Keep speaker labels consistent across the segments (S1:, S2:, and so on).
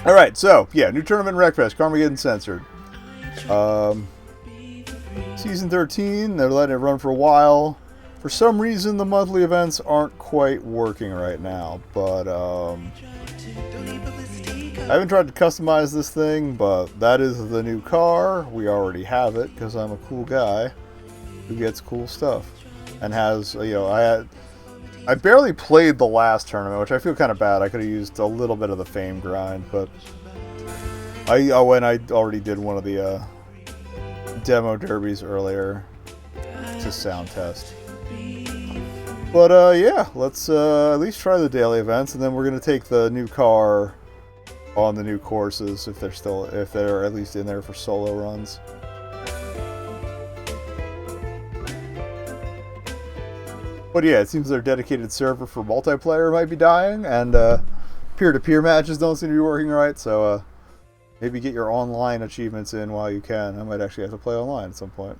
S1: Alright, so, yeah, new tournament in Wreckfest, Carmageddon Censored. Season 13, they're letting it run for a while. For some reason, the monthly events aren't quite working right now, but, I haven't tried to customize this thing, but that is the new car. We already have it, because I'm a cool guy who gets cool stuff. And has, you know, I barely played the last tournament, which I feel kind of bad. I could have used a little bit of the fame grind, but I already did one of the demo derbies earlier to sound test. But yeah, let's at least try the daily events, and then we're gonna take the new car on the new courses if they're at least in there for solo runs. But yeah, it seems their dedicated server for multiplayer might be dying, and peer-to-peer matches don't seem to be working right, so maybe get your online achievements in while you can. I might actually have to play online at some point.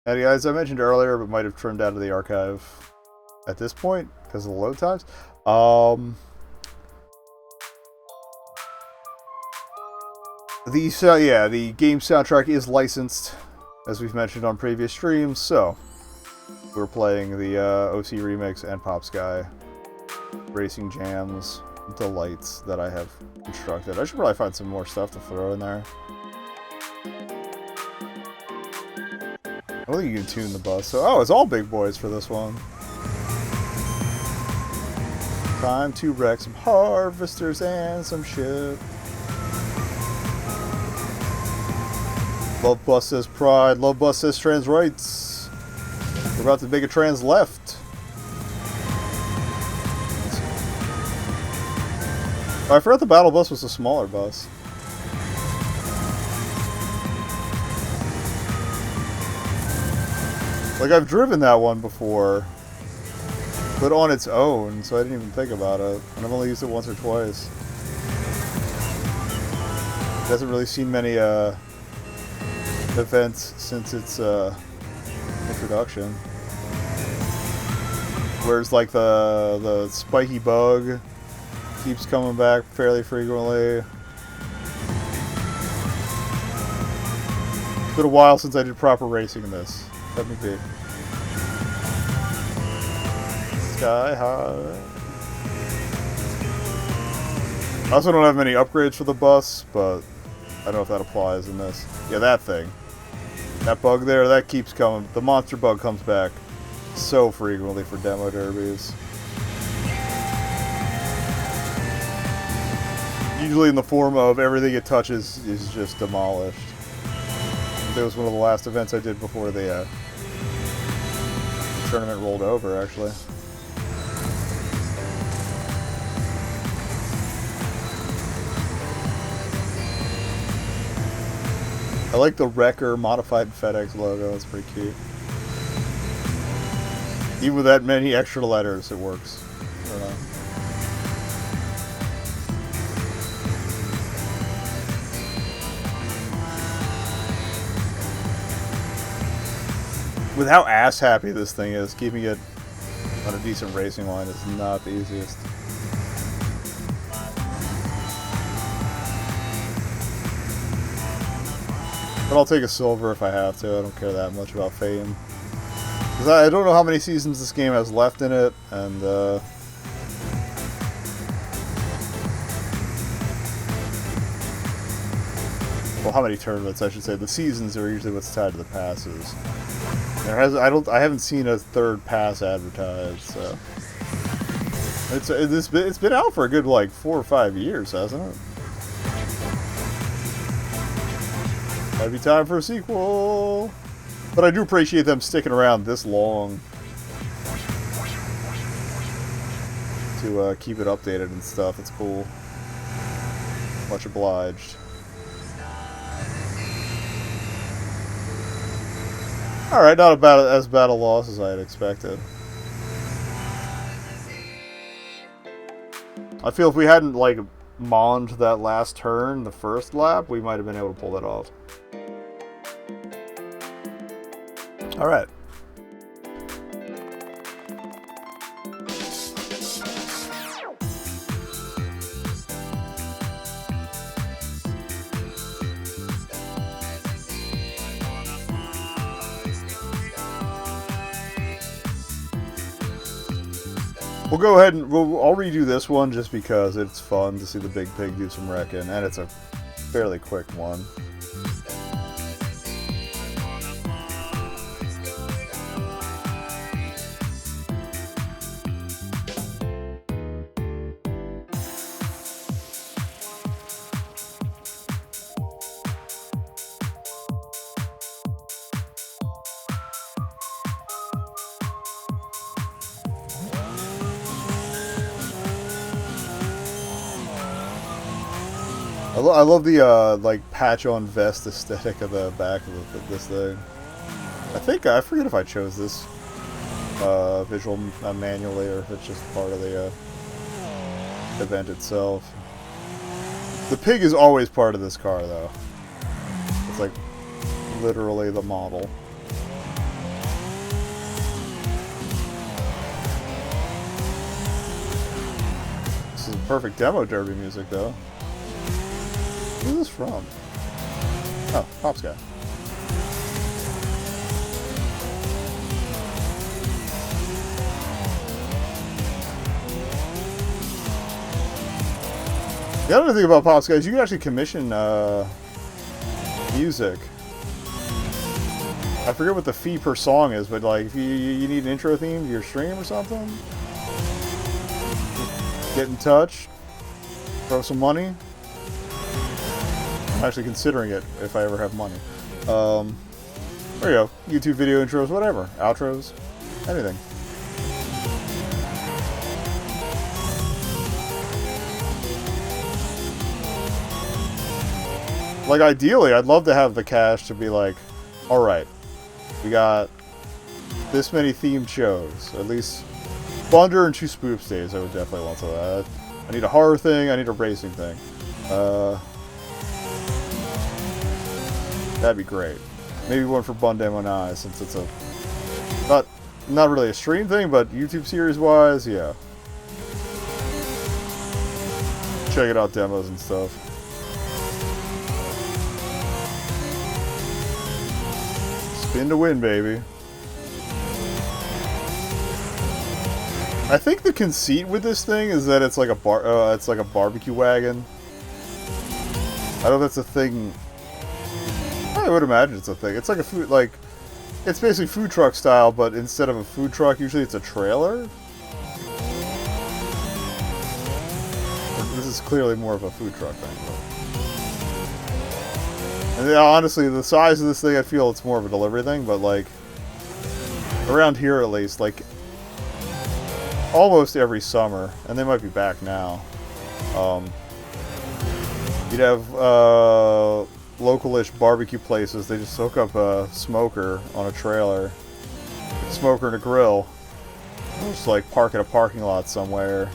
S1: And guys, I mentioned earlier, but might have trimmed out of the archive at this point because of the load times. The game soundtrack is licensed, as we've mentioned on previous streams, so we're playing the OC remix and Pop Sky Racing Jams delights that I have constructed. I should probably find some more stuff to throw in there. I don't think you can tune the bus. So, oh, it's all big boys for this one. Time to wreck some harvesters and some shit. Love Bus says pride. Love Bus says trans rights. We're about to make a trans left. Oh, I forgot the battle bus was a smaller bus. Like, I've driven that one before, but on its own, so I didn't even think about it. And I've only used it once or twice. It hasn't really seen many events since its introduction. Whereas, like, the spiky bug keeps coming back fairly frequently. It's been a while since I did proper racing in this. Let me be. Sky high. I also don't have many upgrades for the bus, but I don't know if that applies in this. Yeah, that thing. That bug there, that keeps coming. The monster bug comes back so frequently for demo derbies. Usually in the form of everything it touches is just demolished. It was one of the last events I did before the tournament rolled over, actually. I like the Wrecker modified FedEx logo. That's pretty cute. Even with that many extra letters, it works. I don't know. With how ass happy this thing is, keeping it on a decent racing line is not the easiest. But I'll take a silver if I have to. I don't care that much about fame. Because I don't know how many seasons this game has left in it, and well, how many tournaments, I should say. The seasons are usually what's tied to the passes. I haven't seen a third pass advertised, so it's been out for a good like 4 or 5 years, hasn't it? Might be time for a sequel, but I do appreciate them sticking around this long to keep it updated and stuff. It's cool. Much obliged. Alright, not about as bad a loss as I had expected. I feel if we hadn't, like, monned that last turn, the first lap, we might have been able to pull that off. Alright. We'll go ahead and I'll redo this one just because it's fun to see the big pig do some wrecking, and it's a fairly quick one. I love the like patch on vest aesthetic of the back of this thing. I forget if I chose this visual manually or if it's just part of the event itself. The pig is always part of this car, though. It's like literally the model. This is perfect demo derby music, though. Who's this from? Oh, Pop's guy. The other thing about Pop's guy is you can actually commission music. I forget what the fee per song is, but like if you need an intro theme to your stream or something, get in touch, throw some money. I'm actually considering it if I ever have money. There you go. YouTube video intros, whatever. Outros. Anything. Like, ideally, I'd love to have the cash to be like, alright, we got this many themed shows. At least Bunder and 2 spoof days I would definitely want to that. I need a horror thing, I need a racing thing. That'd be great. Maybe one for Bun Demo 9, since it's a not really a stream thing, but YouTube series wise, yeah. Check it out, demos and stuff. Spin to win, baby. I think the conceit with this thing is that it's like a barbecue wagon. I don't know if that's a thing. I would imagine it's a thing. It's like a food, like, it's basically food truck style, but instead of a food truck, usually it's a trailer. This is clearly more of a food truck thing. And honestly, the size of this thing, I feel it's more of a delivery thing, but like, around here at least, like, almost every summer, and they might be back now, you'd have, local-ish barbecue places. They just hook up a smoker on a trailer, a smoker and a grill, just like park in a parking lot somewhere,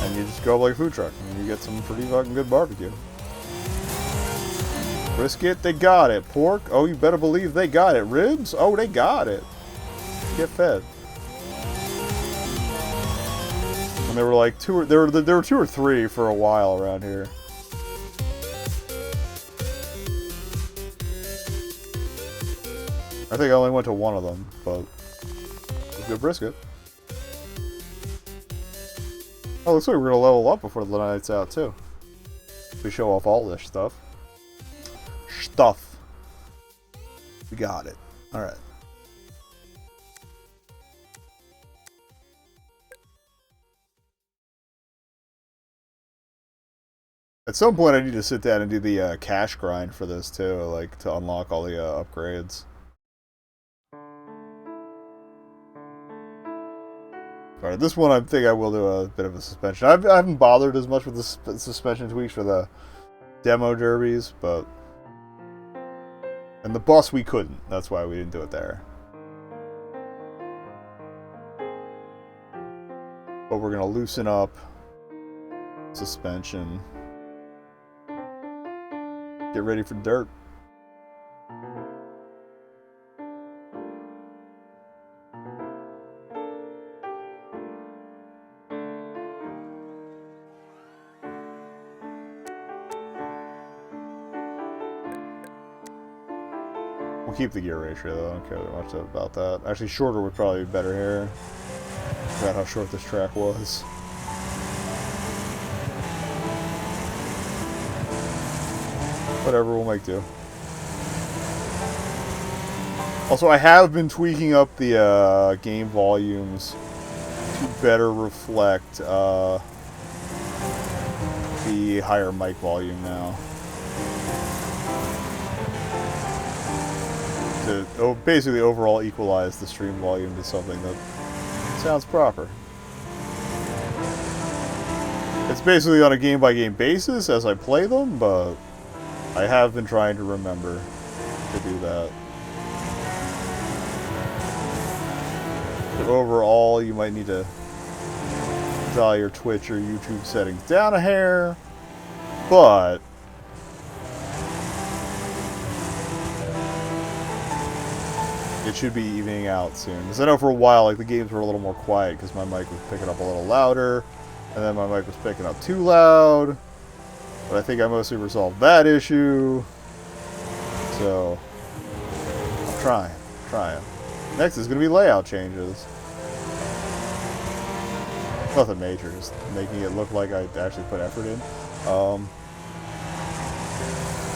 S1: and you just go like a food truck and you get some pretty fucking good barbecue. Brisket, they got it. Pork, oh, you better believe they got it. Ribs, oh, they got it. Get fed. And there were like there were 2 or 3 for a while around here. I think I only went to one of them, but it's good brisket. Oh, looks like we're gonna level up before the night's out too. We show off all this stuff. We got it. All right. At some point, I need to sit down and do the cash grind for this too, like to unlock all the upgrades. Alright, this one I think I will do a bit of a suspension. I haven't bothered as much with the suspension tweaks for the demo derbies, but... And the bus we couldn't. That's why we didn't do it there. But we're going to loosen up suspension. Get ready for dirt. We'll keep the gear ratio though, I don't care much about that. Actually, shorter would probably be better here. Forgot how short this track was. Whatever, we'll make do. Also, I have been tweaking up the game volumes to better reflect the higher mic volume now. To basically overall equalize the stream volume to something that sounds proper. It's basically on a game-by-game basis as I play them, but I have been trying to remember to do that. So overall, you might need to dial your Twitch or YouTube settings down a hair, but it should be evening out soon. Because I know for a while, like, the games were a little more quiet because my mic was picking up a little louder, and then my mic was picking up too loud. But I think I mostly resolved that issue. So, I'm trying. Next is going to be layout changes. Nothing major, just making it look like I actually put effort in.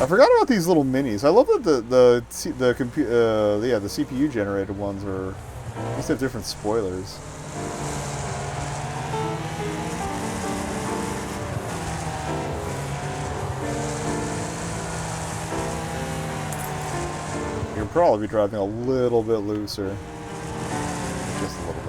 S1: I forgot about these little minis. I love that the CPU generated ones are just have different spoilers. You'll probably be driving a little bit looser, just a little bit.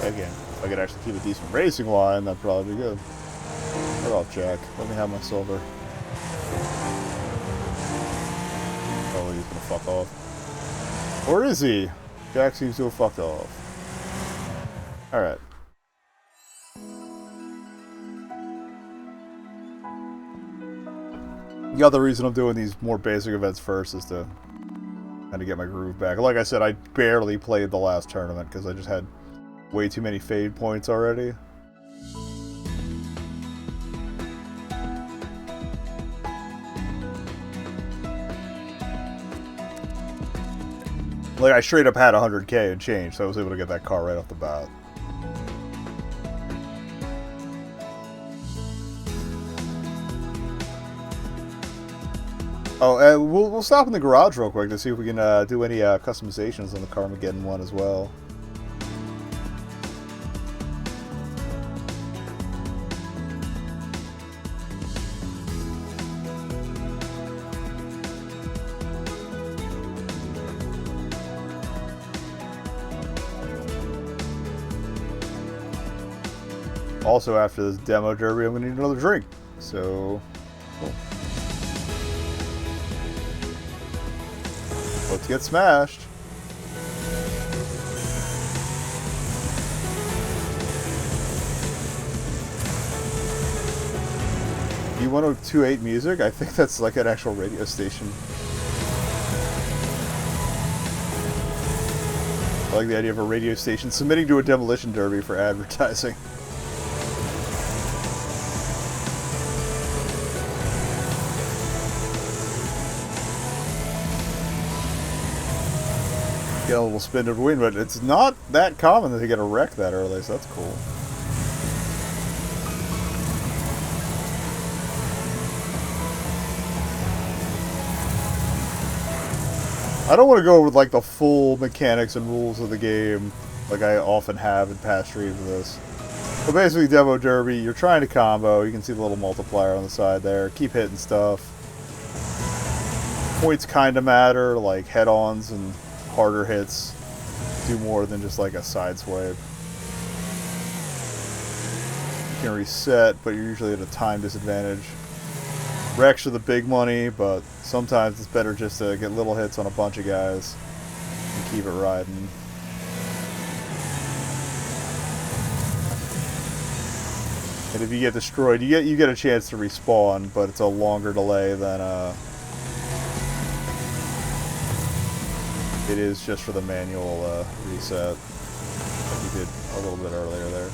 S1: Again, if I could actually keep a decent racing line, that'd probably be good. What up, Jack? Let me have my silver. Oh, he's gonna fuck off. Or is he? Jack seems to have fucked off. Alright. The other reason I'm doing these more basic events first is to kind of get my groove back. Like I said, I barely played the last tournament because I just had way too many fade points already. Like, I straight up had 100k and change, so I was able to get that car right off the bat. Oh, and we'll stop in the garage real quick to see if we can do any customizations on the Carmageddon one as well. Also, after this demo derby, I'm going to need another drink. So, cool. Let's get smashed. B1028 music? I think that's like an actual radio station. I like the idea of a radio station submitting to a demolition derby for advertising. Get a little spin to win, but it's not that common to get a wreck that early, so that's cool. I don't want to go with like the full mechanics and rules of the game like I often have in past streams of this. But basically, Demo Derby, you're trying to combo. You can see the little multiplier on the side there. Keep hitting stuff. Points kind of matter, like head-ons and harder hits do more than just like a side swipe. You can reset, but you're usually at a time disadvantage. Wrecks are the big money, but sometimes it's better just to get little hits on a bunch of guys and keep it riding. And if you get destroyed, you get a chance to respawn, but it's a longer delay than it is just for the manual reset that we did a little bit earlier there.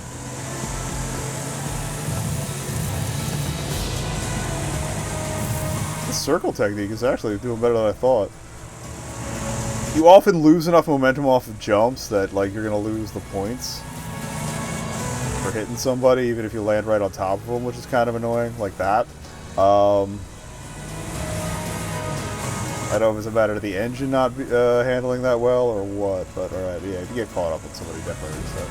S1: The circle technique is actually doing better than I thought. You often lose enough momentum off of jumps that like you're gonna lose the points for hitting somebody, even if you land right on top of them, which is kind of annoying, like that. I don't know if it's a matter of the engine not handling that well or what, but alright, yeah, if you get caught up with somebody, definitely reset.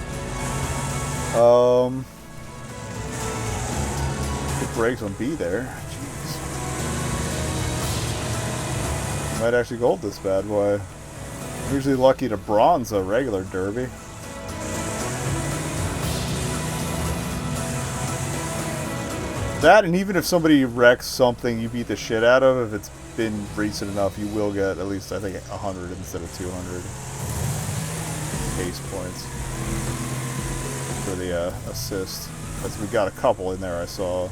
S1: Good brakes on B there. Jeez. Might actually gold this bad boy. I'm usually lucky to bronze a regular derby. That, and even if somebody wrecks something you beat the shit out of, if it's been recent enough, you will get at least, I think, 100 instead of 200 pace points for the assist. Because we got a couple in there, I saw.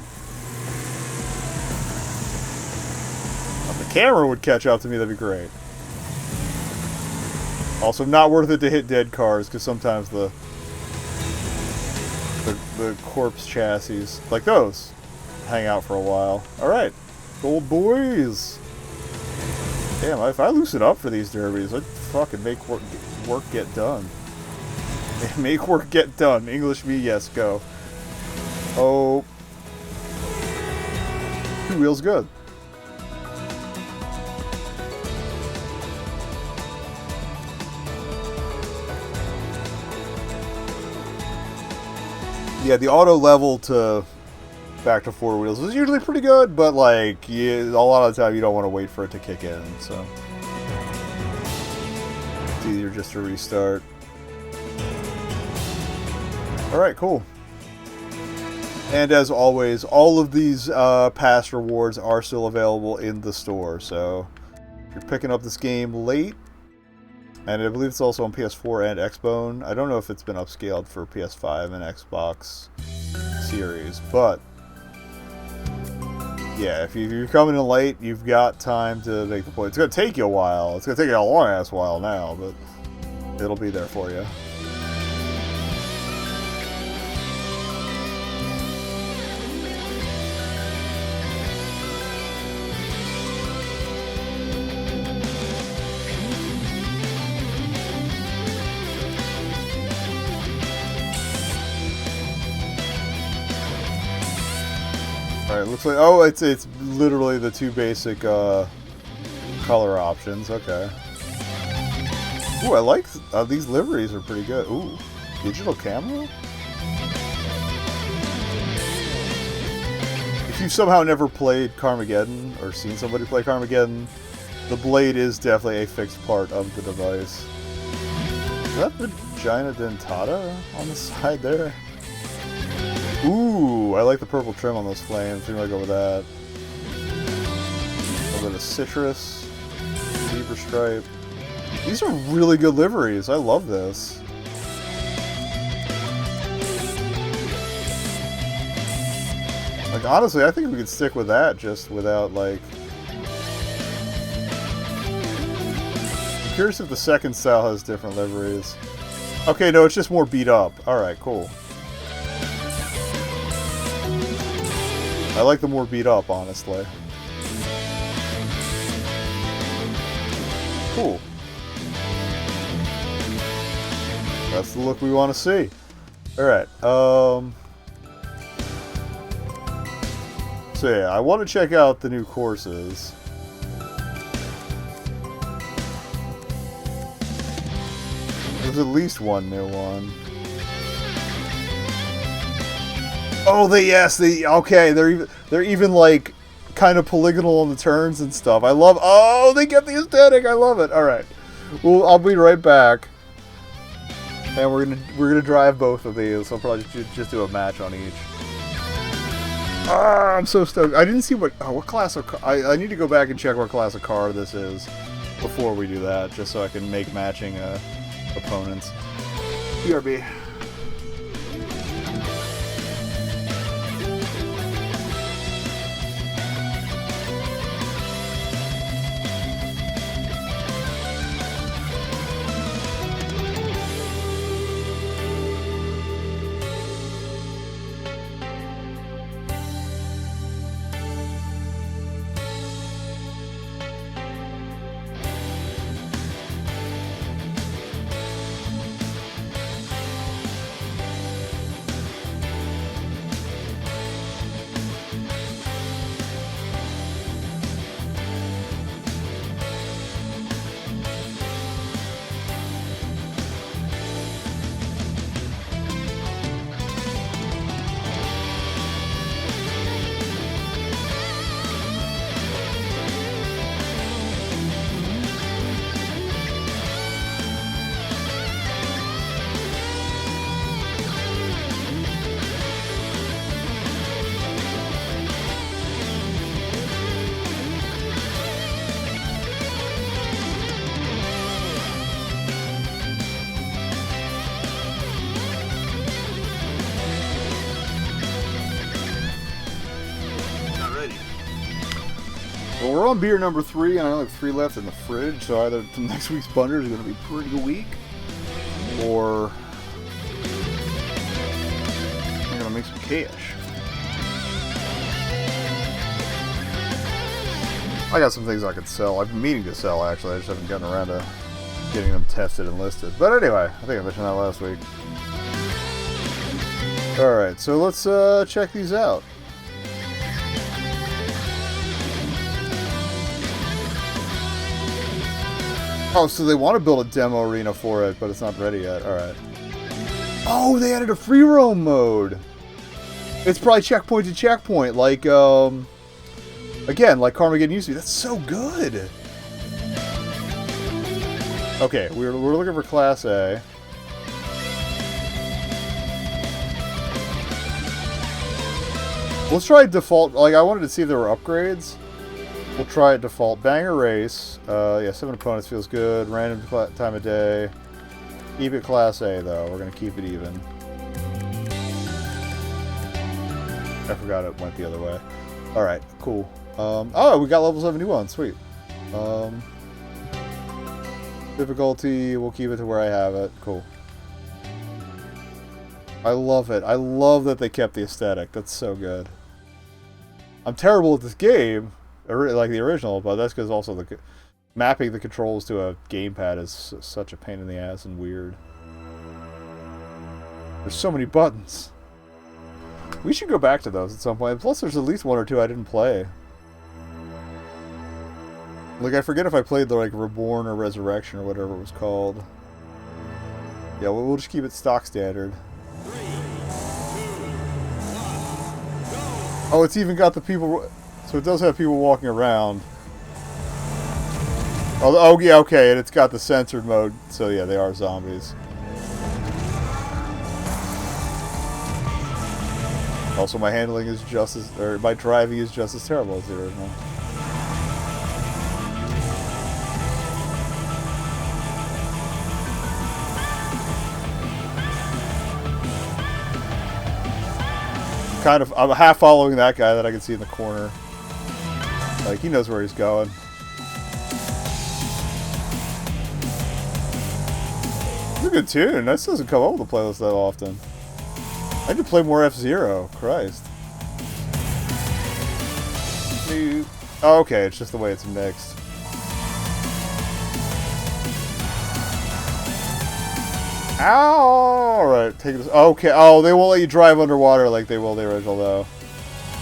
S1: If the camera would catch up to me, that'd be great. Also, not worth it to hit dead cars, because sometimes the corpse chassis, like those, hang out for a while. Alright, gold boys! Damn, if I loosen up for these derbies, I'd fucking make work get done. Make work get done. English me, yes, go. Oh. 2 wheels good. Yeah, the auto level to back to 4 wheels is usually pretty good, but like a lot of the time you don't want to wait for it to kick in, so it's easier just to restart. Alright, cool. And as always, all of these past rewards are still available in the store, so if you're picking up this game late, and I believe it's also on PS4 and Xbone. I don't know if it's been upscaled for PS5 and Xbox Series, but yeah, if you're coming in late, you've got time to make the point. It's going to take you a while. It's going to take you a long-ass while now, but it'll be there for you. Alright, looks like, oh, it's literally the 2 basic color options. Okay. Ooh, I like these liveries are pretty good. Ooh, digital camera. If you somehow never played Carmageddon or seen somebody play Carmageddon, the blade is definitely a fixed part of the device. Is that vagina dentata on the side there? Ooh, I like the purple trim on those flames. We're gonna go with that. A little bit of citrus, zebra stripe. These are really good liveries. I love this. Like, honestly, I think we could stick with that just without, like... I'm curious if the second style has different liveries. Okay, no, it's just more beat up. Alright, cool. I like the more beat up, honestly. Cool. That's the look we want to see. Alright, so yeah, I want to check out the new courses. There's at least one new one. Oh, okay, they're even like kind of polygonal on the turns and stuff. I love. Oh, they get the aesthetic. I love it. All right, well, I'll be right back, and we're gonna drive both of these. I'll probably just do a match on each. Ah, I'm so stoked. I didn't see what class of car. I need to go back and check what class of car this is before we do that, just so I can make matching opponents. BRB. Well, we're on beer number 3, and I only have 3 left in the fridge, so either next week's Bunder is going to be pretty weak, or I'm going to make some cash. I got some things I could sell. I've been meaning to sell, actually. I just haven't gotten around to getting them tested and listed. But anyway, I think I mentioned that last week. Alright, so let's check these out. Oh, so they want to build a demo arena for it, but it's not ready yet. Alright. Oh, they added a free roam mode! It's probably checkpoint to checkpoint, like, again, like Carmageddon used to be. That's so good! Okay, we're looking for Class A. Let's try default. Like, I wanted to see if there were upgrades. We'll try it default. Banger race. Yeah, 7 opponents feels good. Random time of day. Keep it Class A, though. We're going to keep it even. I forgot it went the other way. Alright, cool. Oh, we got level 71. Sweet. Difficulty, we'll keep it to where I have it. Cool. I love it. I love that they kept the aesthetic. That's so good. I'm terrible at this game, like the original, but that's because also mapping the controls to a gamepad is such a pain in the ass and weird. There's so many buttons. We should go back to those at some point. Plus, there's at least 1 or 2 I didn't play. Like, I forget if I played the, like, Reborn or Resurrection or whatever it was called. Yeah, we'll just keep it stock standard.
S2: 3, 2, 1, go!
S1: Oh, it's even got the people... So it does have people walking around. Oh, yeah, okay, and it's got the censored mode. So, yeah, they are zombies. Also, my handling is just as... Or, my driving is just as terrible as the original. I'm half following that guy that I can see in the corner. Like, he knows where he's going. It's a good tune. This doesn't come up with the playlist that often. I need to play more F-Zero. Christ. Oh, okay, it's just the way it's mixed. Ow! Alright, take this. Okay, oh, they won't let you drive underwater like they will the original, though.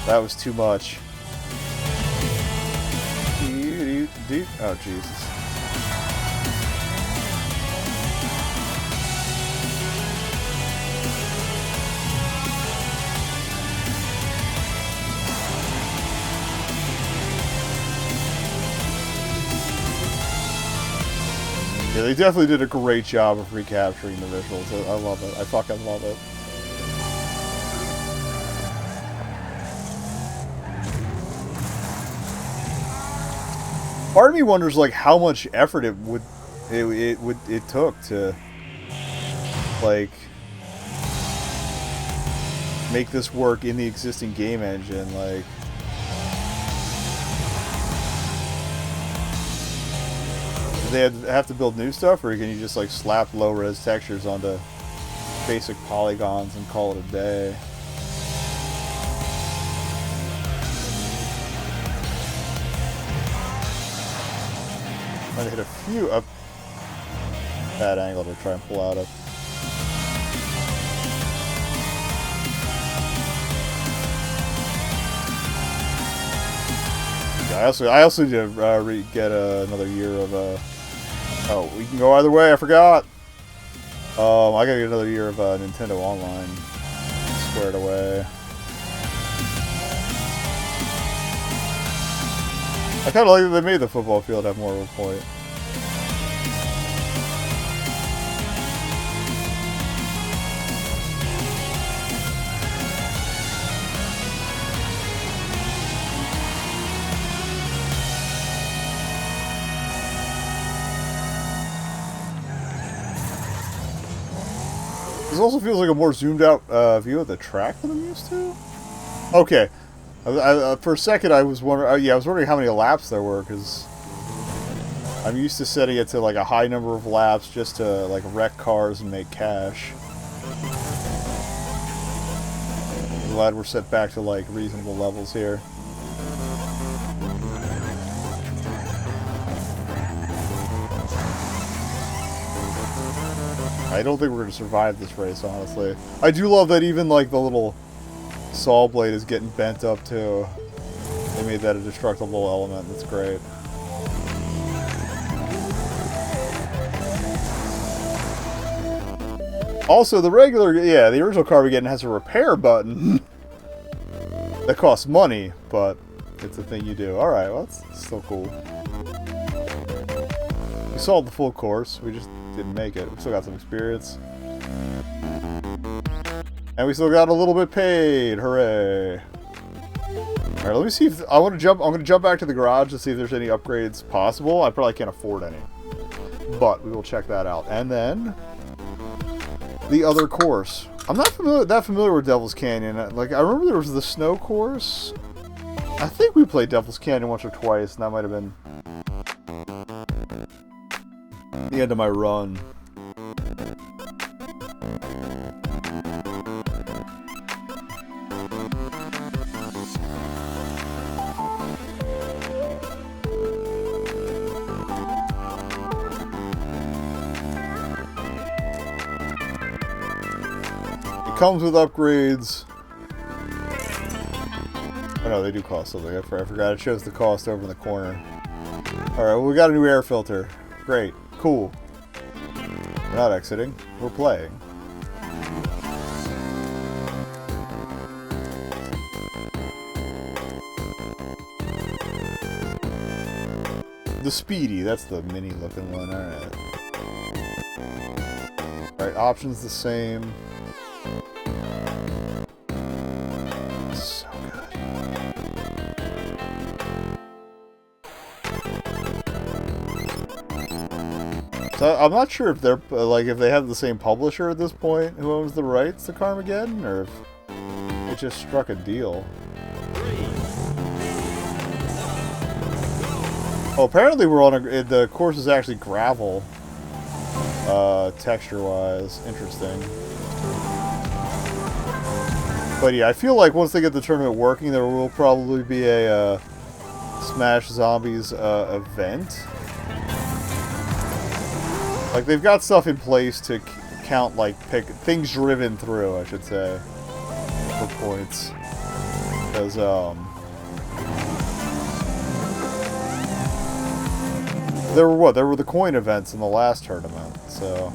S1: That was too much. Oh, Jesus. Yeah, they definitely did a great job of recapturing the visuals. I love it. I fucking love it. Part of me wonders, like, how much effort it took to, like, make this work in the existing game engine. Like, do they have to build new stuff, or can you just, like, slap low-res textures onto basic polygons and call it a day? I'm gonna hit a few up that angle to try and pull out of. Yeah, I also need to get another year of oh, we can go either way. I forgot. I gotta get another year of Nintendo Online squared away. I kind of like that they made the football field have more of a point. This also feels like a more zoomed out view of the track than I'm used to. Okay. For a second, I was wondering. Yeah, I was wondering how many laps there were because I'm used to setting it to like a high number of laps just to like wreck cars and make cash. I'm glad we're set back to like reasonable levels here. I don't think we're going to survive this race, honestly. I do love that even, like, the little saw blade is getting bent up, too. They made that a destructible element. That's great. Also, the original Carmageddon has a repair button. That costs money, but it's a thing you do. Alright, well, that's still cool. We solved the full course. We just didn't make it. We still got some experience. And we still got a little bit paid. Hooray. Alright, let me see if I'm gonna jump back to the garage to see if there's any upgrades possible. I probably can't afford any. But we will check that out. And then the other course. I'm not that familiar with Devil's Canyon. Like, I remember there was the snow course. I think we played Devil's Canyon once or twice, and that might have been the end of my run. It comes with upgrades. Oh no, they do cost something. I forgot it shows the cost over in the corner. Alright, well, we got a new air filter. Great. Cool. We're not exiting. We're playing. The Speedy. That's the mini looking one. Alright. Alright, options the same. So good. So I'm not sure if they're like if they have the same publisher at this point who owns the rights to Carmageddon, or if it just struck a deal. Oh, apparently we're on the course is actually gravel, texture-wise. Interesting. But yeah, I feel like once they get the tournament working, there will probably be a Smash Zombies event. Like, they've got stuff in place to count, like, things driven through, I should say, for points. Because, there were the coin events in the last tournament, so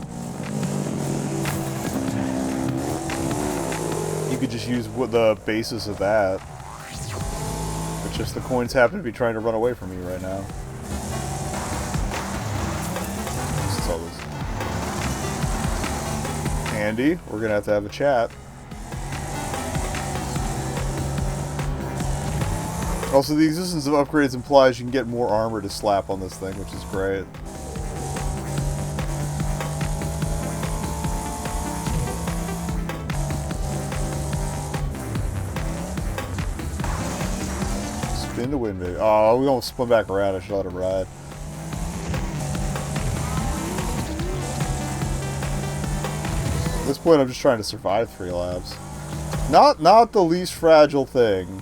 S1: you could just use the basis of that. It's just the coins happen to be trying to run away from me right now. Andy, we're gonna have to have a chat. Also, the existence of upgrades implies you can get more armor to slap on this thing, which is great. Spin to win, baby. Oh, we don't spin back around. I should let it ride. At this point, I'm just trying to survive 3 laps. Not the least fragile thing.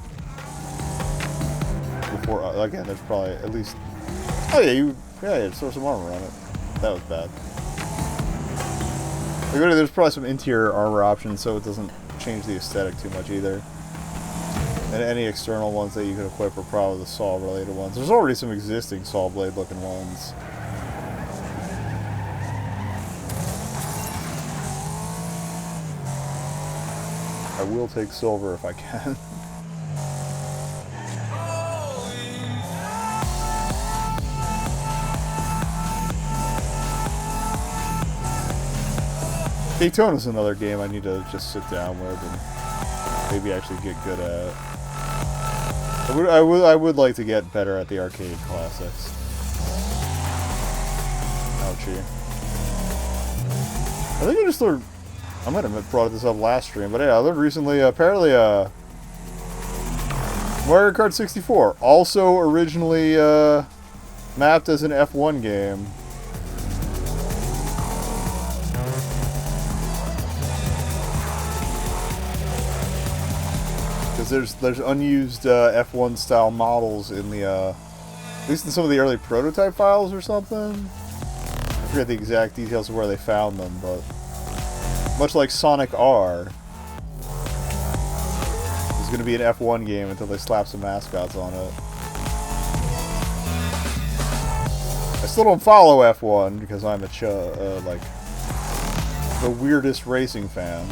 S1: Before again, there's probably at least. Oh yeah, you throw some armor on it. That was bad. Like, there's probably some interior armor options, so it doesn't change the aesthetic too much either. And any external ones that you could equip are probably the saw-related ones. There's already some existing saw blade-looking ones. I will take silver if I can. Daytona's another game I need to just sit down with and maybe actually get good at. I would like to get better at the arcade classics. Ouchie. I think I just learned. I might have brought this up last stream, but yeah, I learned recently. Apparently, Mario Kart 64, also originally mapped as an F1 game. Because there's unused F1 style models in the at least in some of the early prototype files or something. I forget the exact details of where they found them, but much like Sonic R, it's going to be an F1 game until they slap some mascots on it. I still don't follow F1 because I'm like the weirdest racing fan.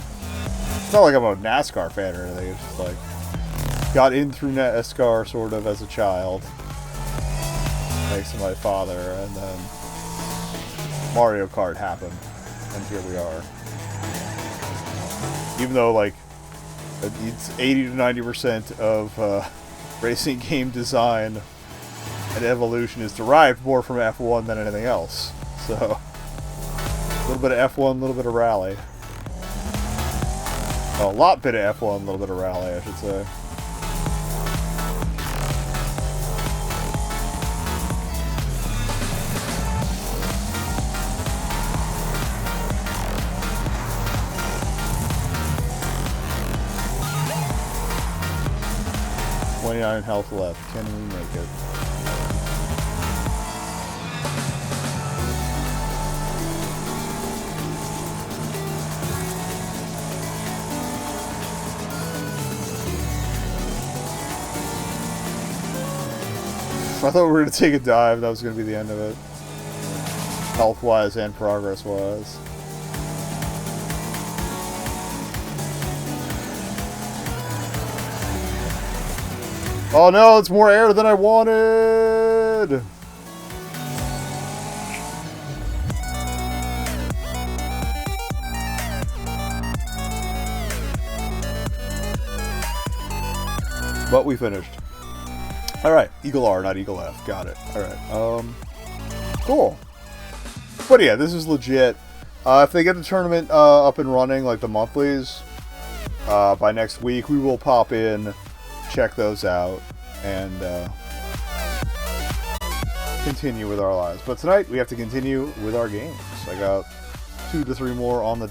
S1: It's not like I'm a NASCAR fan or anything. It's just like got in through NASCAR sort of as a child, thanks to my father, and then Mario Kart happened, and here we are. Even though like it's 80 to 90% of racing game design and evolution is derived more from F1 than anything else. So a little bit of F1, a little bit of rally. Well, a lot bit of F1, a little bit of rally, I should say. .29 health left. Can we make it? I thought we were going to take a dive. That was going to be the end of it. Health-wise and progress-wise. Oh no, it's more air than I wanted! But we finished. Alright, Eagle R, not Eagle F. Got it. Alright, cool. But yeah, this is legit. If they get the tournament up and running, like the monthlies, by next week, we will pop in, check those out, and continue with our lives. But tonight, we have to continue with our games. I got 2 to 3 more on the